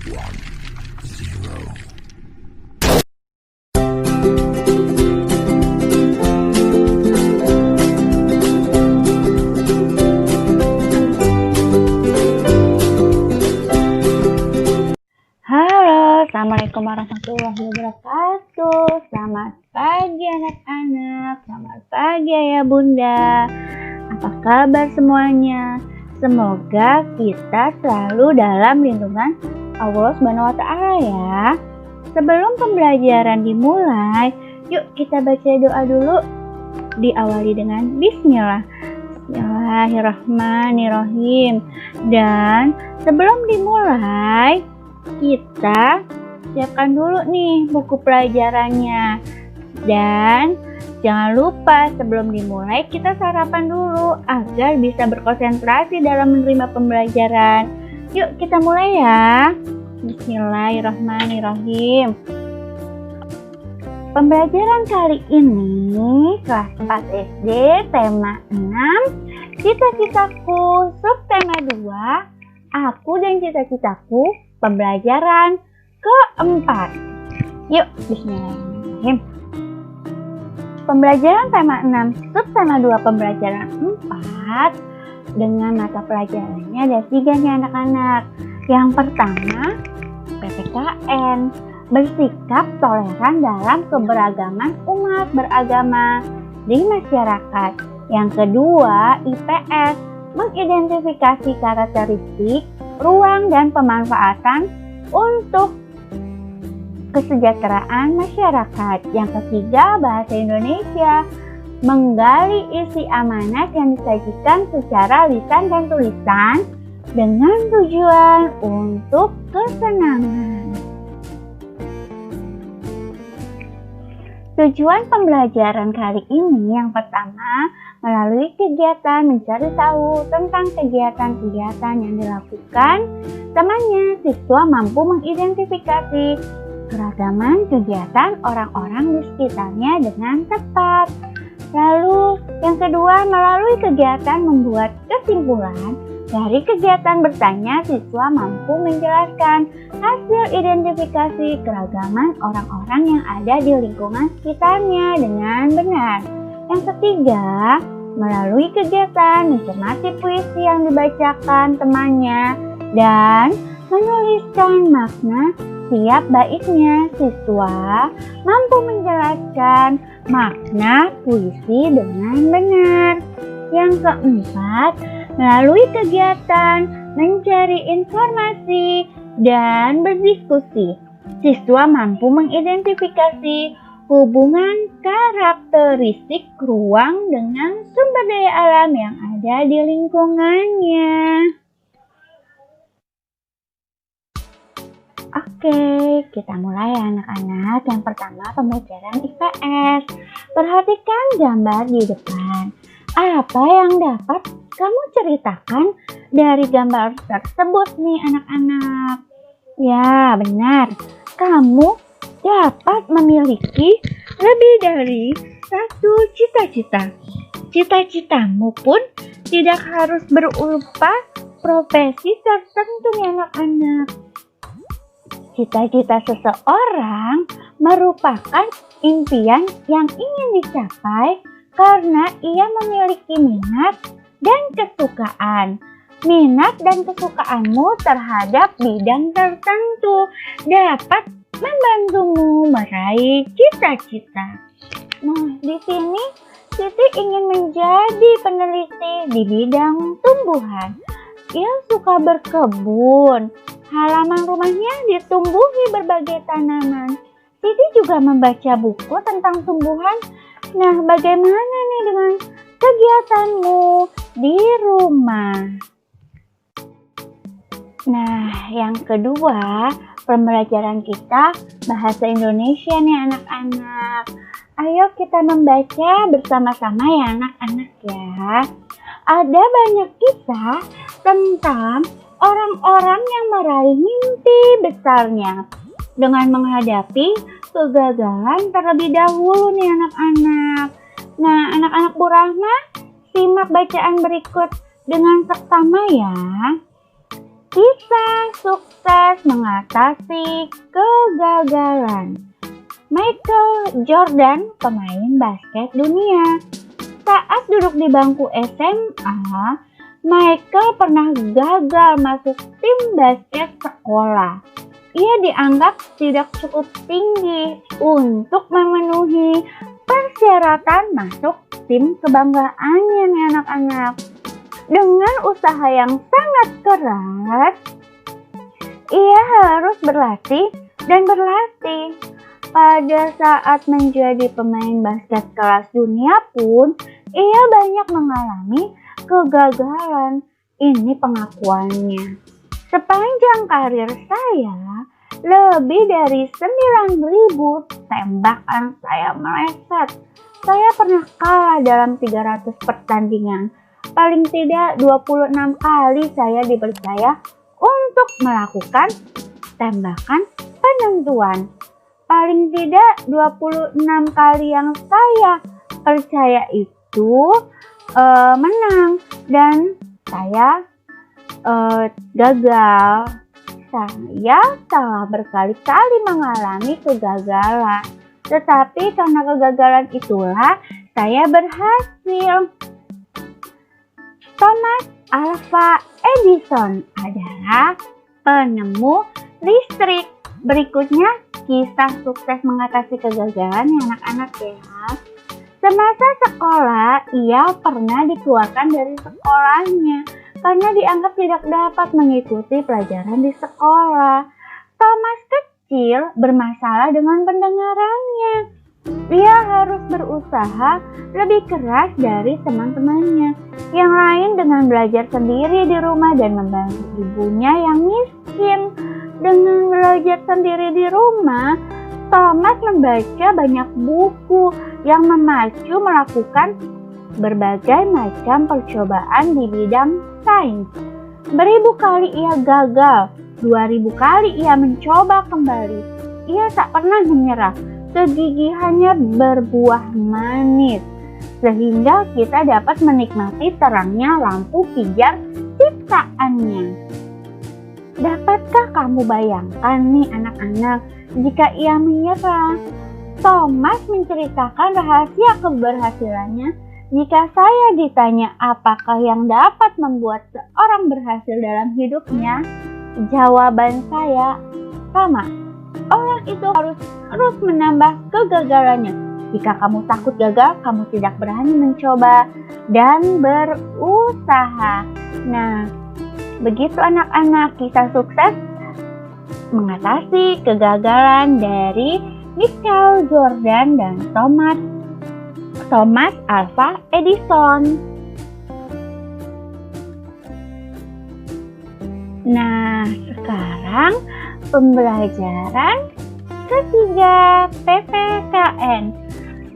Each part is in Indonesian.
Halo, assalamualaikum warahmatullahi wabarakatuh. Selamat pagi anak-anak, selamat pagi ayah bunda. Apa kabar semuanya? Semoga kita selalu dalam lindungan Allah Subhanahu wa Ta'ala ya. Sebelum pembelajaran dimulai, yuk kita baca doa dulu. Diawali dengan Bismillah. Bismillahirrahmanirrahim. Dan sebelum dimulai, kita siapkan dulu nih buku pelajarannya. Dan jangan lupa sebelum dimulai kita sarapan dulu agar bisa berkonsentrasi dalam menerima pembelajaran. Yuk kita mulai ya. Bismillahirrahmanirrahim. Pembelajaran kali ini kelas 4 SD tema 6, cita-citaku, subtema 2, aku dan cita-citaku. Pembelajaran keempat. Yuk, bismillahirrahmanirrahim. Pembelajaran tema 6, subtema 2, pembelajaran 4 dengan mata pelajarannya ada 3 nih anak-anak. Yang pertama, PPKN, bersikap toleran dalam keberagaman umat beragama di masyarakat. Yang kedua, IPS, mengidentifikasi karakteristik ruang dan pemanfaatan untuk kesejahteraan masyarakat. Yang ketiga, bahasa Indonesia, menggali isi amanat yang disajikan secara lisan dan tulisan dengan tujuan untuk kesenangan. Tujuan pembelajaran kali ini yang pertama, melalui kegiatan mencari tahu tentang kegiatan-kegiatan yang dilakukan temannya, siswa mampu mengidentifikasi keragaman kegiatan orang-orang di sekitarnya dengan tepat. Lalu yang kedua, melalui kegiatan membuat kesimpulan. Dari kegiatan bertanya, siswa mampu menjelaskan hasil identifikasi keragaman orang-orang yang ada di lingkungan sekitarnya dengan benar. Yang ketiga, melalui kegiatan mencermati puisi yang dibacakan temannya dan menuliskan makna tiap baitnya, siswa mampu menjelaskan makna puisi dengan benar. Yang keempat, melalui kegiatan mencari informasi dan berdiskusi, siswa mampu mengidentifikasi hubungan karakteristik ruang dengan sumber daya alam yang ada di lingkungannya. Oke, kita mulai ya anak-anak. Yang pertama, pembelajaran IPS. Perhatikan gambar di depan. Apa yang dapat kamu ceritakan dari gambar tersebut nih anak-anak? Ya, benar. Kamu dapat memiliki lebih dari satu cita-cita. Cita-citamu pun tidak harus berupa profesi tertentu nih anak-anak. Cita-cita seseorang merupakan impian yang ingin dicapai karena ia memiliki minat dan kesukaan. Minat dan kesukaanmu terhadap bidang tertentu dapat membantumu meraih cita-cita. Nah, di sini Siti ingin menjadi peneliti di bidang tumbuhan. Ia suka berkebun. Halaman rumahnya ditumbuhi berbagai tanaman. Siti juga membaca buku tentang tumbuhan. Nah, bagaimana nih dengan kegiatanmu di rumah? Nah, yang kedua, pembelajaran kita bahasa Indonesia nih anak-anak. Ayo kita membaca bersama-sama ya anak-anak ya. Ada banyak kisah tentang orang-orang yang meraih mimpi besarnya dengan menghadapi kegagalan terlebih dahulu nih anak-anak. Nah, anak-anak Bu Rahma, simak bacaan berikut dengan seksama ya. Kisah sukses mengatasi kegagalan. Michael Jordan, pemain basket dunia. Saat duduk di bangku SMA, Michael pernah gagal masuk tim basket sekolah. Ia dianggap tidak cukup tinggi untuk memenuhi persyaratan masuk tim kebanggaannya nih anak-anak. Dengan usaha yang sangat keras, ia harus berlatih dan berlatih. Pada saat menjadi pemain basket kelas dunia pun, ia banyak mengalami kegagalan. Ini pengakuannya. Sepanjang karir saya, lebih dari 9.000 tembakan saya meleset. Saya pernah kalah dalam 300 pertandingan. Paling tidak 26 kali saya dipercaya untuk melakukan tembakan penentuan. Paling tidak 26 kali yang saya percaya itu menang dan saya gagal. Saya telah berkali-kali mengalami kegagalan. Tetapi karena kegagalan itulah saya berhasil. Thomas Alva Edison adalah penemu listrik. Berikutnya kisah sukses mengatasi kegagalan ya anak-anak ya. Semasa sekolah, ia pernah dikeluarkan dari sekolahnya karena dianggap tidak dapat mengikuti pelajaran di sekolah. Thomas kecil bermasalah dengan pendengarannya. Ia harus berusaha lebih keras dari teman-temannya yang lain dengan belajar sendiri di rumah dan membantu ibunya yang miskin. Dengan belajar sendiri di rumah, Thomas membaca banyak buku yang memacu melakukan berbagai macam percobaan di bidang sains. Beribu kali ia gagal, 2000 kali ia mencoba kembali. Ia tak pernah menyerah. Kegigihannya berbuah manis, sehingga kita dapat menikmati terangnya lampu pijar ciptaannya. Dapatkah kamu bayangkan nih anak-anak, jika ia menyerah? Thomas menceritakan rahasia keberhasilannya. Jika saya ditanya apakah yang dapat membuat seorang berhasil dalam hidupnya, jawaban saya sama. Orang itu harus terus menambah kegagalannya. Jika kamu takut gagal, kamu tidak berani mencoba dan berusaha. Nah, begitu anak-anak kisah sukses mengatasi kegagalan dari Michael Jordan dan Thomas Alva Edison. Nah, sekarang pembelajaran ketiga PPKN.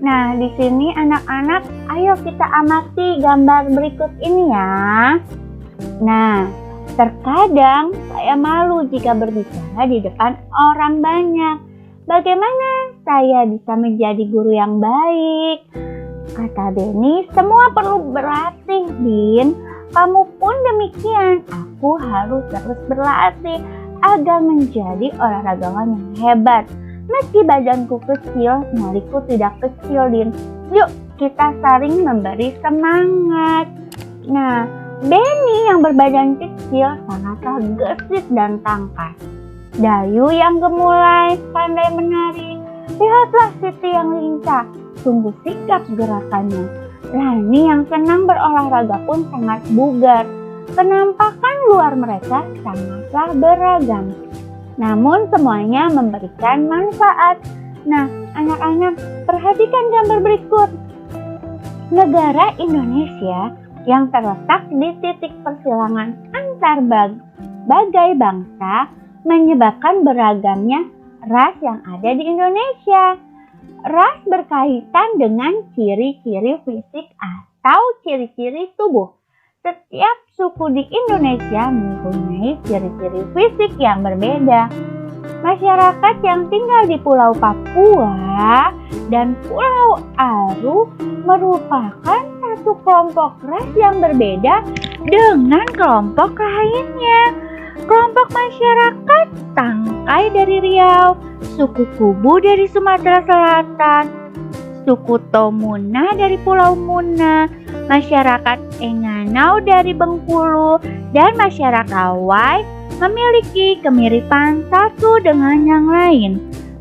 Nah, di sini anak-anak, ayo kita amati gambar berikut ini ya. Nah, terkadang saya malu jika berbicara di depan orang banyak. Bagaimana saya bisa menjadi guru yang baik? Kata Benny, semua perlu berlatih, Bin. Kamu pun demikian. Aku harus terus berlatih agar menjadi olahragawan yang hebat. Meski badanku kecil, nyaliku tidak kecil, Din. Yuk, kita saling memberi semangat. Nah, Benny yang berbadan kecil sangatlah gesit dan tangkas. Dayu yang gemulai, pandai menari. Lihatlah Siti yang lincah, sungguh sigap gerakannya. Rani yang senang berolahraga pun sangat bugar. Penampakan luar mereka sangatlah beragam. Namun semuanya memberikan manfaat. Nah, anak-anak, perhatikan gambar berikut. Negara Indonesia yang terletak di titik persilangan antar berbagai bangsa menyebabkan beragamnya ras yang ada di Indonesia. Ras berkaitan dengan ciri-ciri fisik atau ciri-ciri tubuh. Setiap suku di Indonesia mempunyai ciri-ciri fisik yang berbeda. Masyarakat yang tinggal di Pulau Papua dan Pulau Aru merupakan satu kelompok ras yang berbeda dengan kelompok lainnya. kelompok masyarakat Tangkai dari Riau, suku Kubu dari Sumatera Selatan, suku Tomuna dari Pulau Muna, masyarakat Enganau dari Bengkulu, dan masyarakat Wai memiliki kemiripan satu dengan yang lain.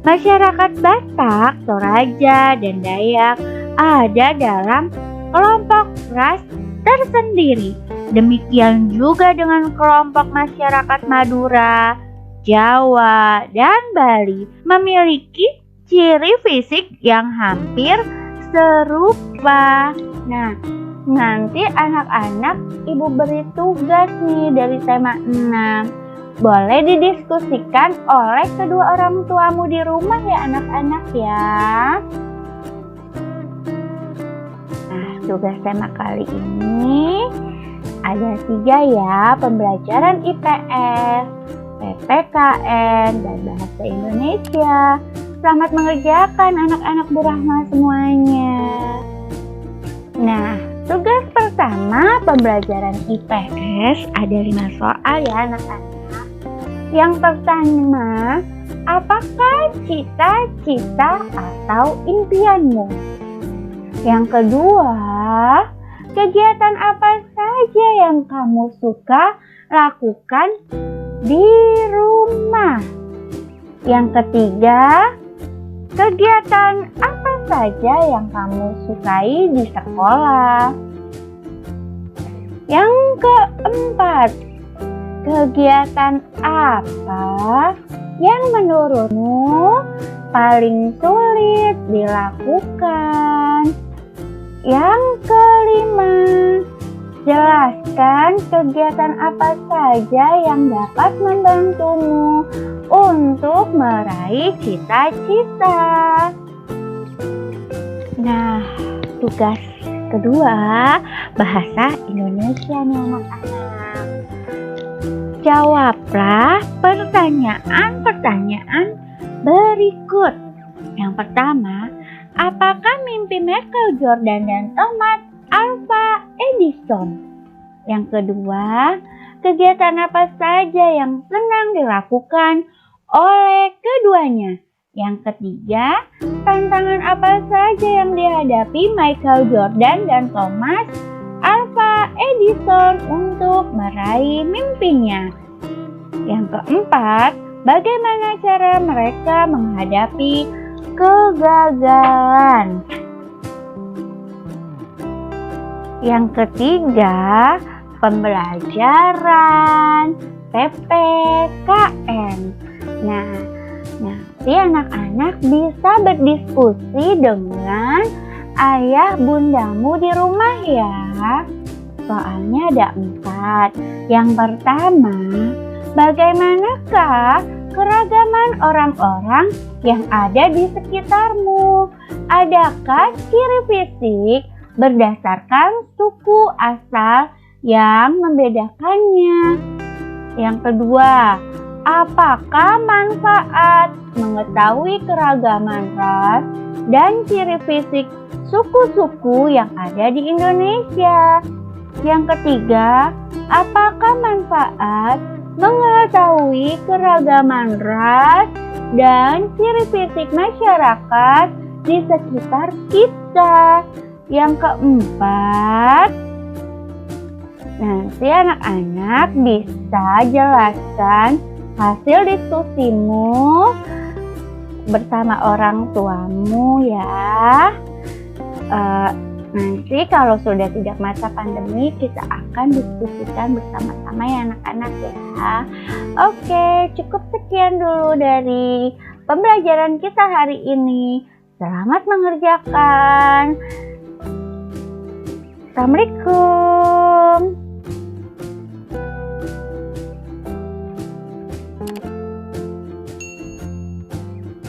Masyarakat Batak, Toraja, dan Dayak ada dalam kelompok ras tersendiri. Demikian juga dengan kelompok masyarakat Madura, Jawa, dan Bali memiliki ciri fisik yang hampir serupa. Nah, nanti anak-anak ibu beri tugas nih dari tema 6. Boleh didiskusikan oleh kedua orang tuamu di rumah ya anak-anak ya. Nah, tugas tema kali ini ada 3 ya, pembelajaran IPS, PPKN, dan Bahasa Indonesia. Selamat mengerjakan anak-anak Bu Rahma semuanya. Nah, tugas pertama pembelajaran IPS ada 5 soal ya anak-anak. Yang pertama, apakah cita-cita atau impianmu? Yang kedua, kegiatan apa saja yang kamu suka lakukan di rumah? Yang ketiga, kegiatan apa saja yang kamu sukai di sekolah? Yang keempat, kegiatan apa yang menurutmu paling sulit dilakukan? Yang kelima, jelaskan kegiatan apa saja yang dapat membantumu untuk meraih cita-cita. Nah, tugas kedua, bahasa Indonesia nih anak-anak. Jawablah pertanyaan-pertanyaan berikut. Yang pertama, apakah mimpi Michael Jordan dan Thomas Alva Edison? Yang kedua, kegiatan apa saja yang senang dilakukan oleh keduanya? Yang ketiga, tantangan apa saja yang dihadapi Michael Jordan dan Thomas Alva Edison untuk meraih mimpinya? Yang keempat, bagaimana cara mereka menghadapi kegagalan? Yang ketiga, pembelajaran PPKN. Nah, nanti anak-anak bisa berdiskusi dengan ayah bundamu di rumah ya. Soalnya ada 4. Yang pertama, bagaimanakah keragaman orang-orang yang ada di sekitarmu? Adakah ciri fisik berdasarkan suku asal yang membedakannya? Yang kedua, apakah manfaat mengetahui keragaman ras dan ciri fisik suku-suku yang ada di Indonesia? Yang ketiga, apakah manfaat mengetahui keragaman ras dan ciri fisik masyarakat di sekitar kita? Yang keempat, nanti anak-anak bisa jelaskan hasil diskusimu bersama orang tuamu ya. Nanti kalau sudah tidak masa pandemi, kita akan diskusikan bersama-sama ya anak-anak ya. Oke, cukup sekian dulu dari pembelajaran kita hari ini. Selamat mengerjakan. Assalamualaikum.